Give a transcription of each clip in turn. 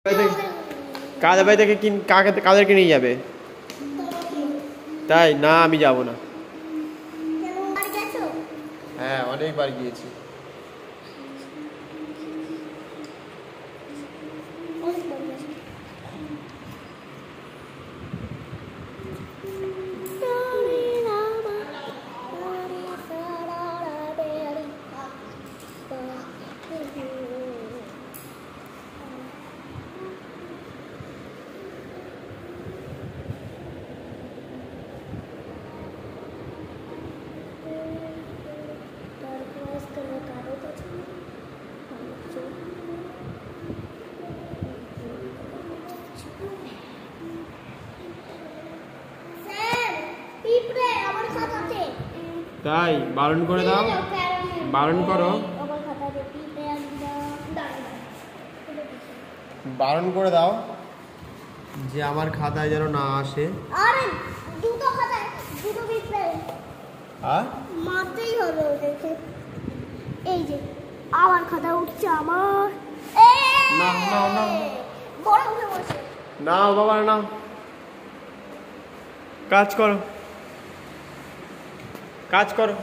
কাদের বাড়ি থেকে কাদেরকে নিয়ে যাবে? তাই না, আমি যাব না। হ্যাঁ, অনেকবার গিয়েছি। তাই বারণ করে দাও, বারণ করো, বারণ করে দাও যে আমার খাতায় যেন না আসে। আরে দুটো খাতায় দুটো পিঁপড়ে মারতেই হবে ওদেরকে। এই যে আমার খাতা উঠছে আমার। না না না বড় উঠে বসে না বাবা না, কাজ করো, কাজ করো।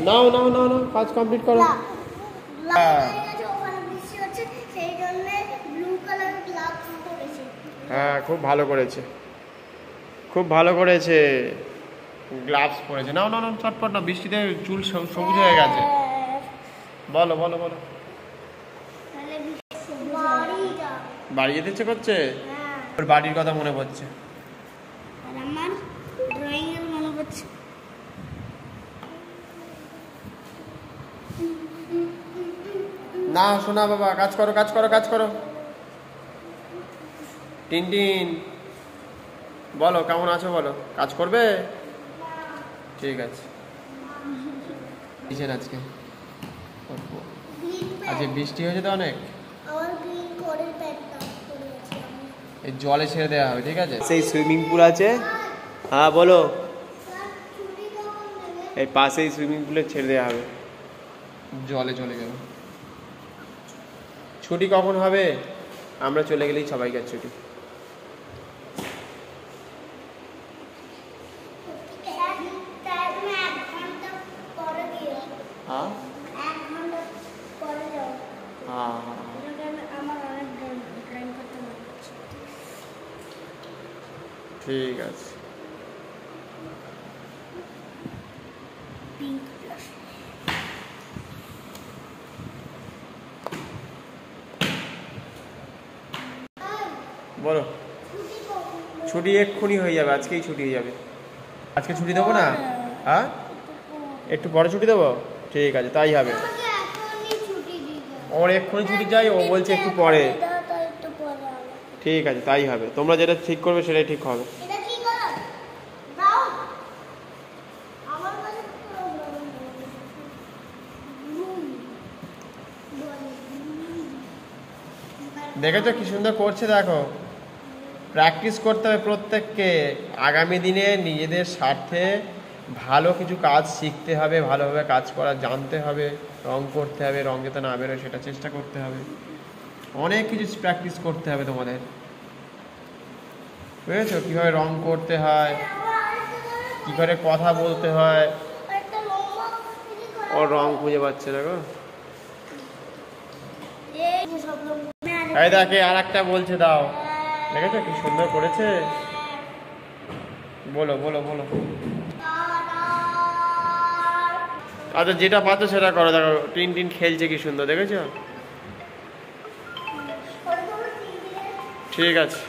নাও নাও নাও নাও, কাজ কমপ্লিট করো। হ্যাঁ, খুব ভালো করেছে, খুব ভালো করেছে, গ্লাভস পরেছে। নাও নাও নাও, চটপট না, বৃষ্টিতে চুল সবুজ হয়ে গেছে। বলো বলো বলো। বাড়ি যেতে ইচ্ছে করছে? ওর বাড়ির কথা মনে পড়ছে। আমার ড্রয়িং এর মনে পড়ছে। না শোনা বাবা, কাজ করো কাজ করো কাজ করো। টিনটিন বলো, কেমন আছো বলো, কাজ করবে? ঠিক আছে। আজকে আজকে বৃষ্টি হয়েছে তো অনেক, এই জলে ছেড়ে দেওয়া হবে, ঠিক আছে? সেই সুইমিং পুল আছে, হ্যাঁ বলো, এই পাশেই সুইমিং পুলে ছেড়ে দেওয়া হবে, জলে চলে যাবে। ছুটি কখন হবে? আমরা চলে গেলেই সবাইকার ছুটি। হ্যাঁ ঠিক আছে। বলো, ছুটি এক্ষুনি হয়ে যাবে, আজকেই ছুটি হয়ে যাবে। আজকে ছুটি দেবো না? হ্যাঁ, একটু পরে ছুটি দেবো, ঠিক আছে তাই হবে। ওর এক্ষুনি ছুটি চাই, ও বলছে একটু পরে। ঠিক আছে তাই হবে, তোমরা যেটা ঠিক করবে সেটাই ঠিক হবে। দেখেছো কি সুন্দর করছে, দেখো। প্র্যাকটিস করতে হবে প্রত্যেককে, আগামী দিনে নিজেদের স্বার্থে ভালো কিছু কাজ শিখতে হবে, ভালোভাবে কাজ করা জানতে হবে, রং করতে হবে, রং যাতে না বেরোয় সেটা চেষ্টা করতে হবে, অনেক কিছু প্র্যাকটিস করতে হবে তোমাদের, বুঝেছো? কীভাবে রং করতে হয়, কী করে কথা বলতে হয়। ও রং খুঁজে পাচ্ছে না গো, এই দেখে আর একটা বলছে দাও, দেখেছো কি সুন্দর করেছে। বলো বলো বলো। আচ্ছা যেটা পাচ্ছ সেটা করো, দেখো টিন টিন খেলছে কি সুন্দর, দেখেছো? ঠিক আছে।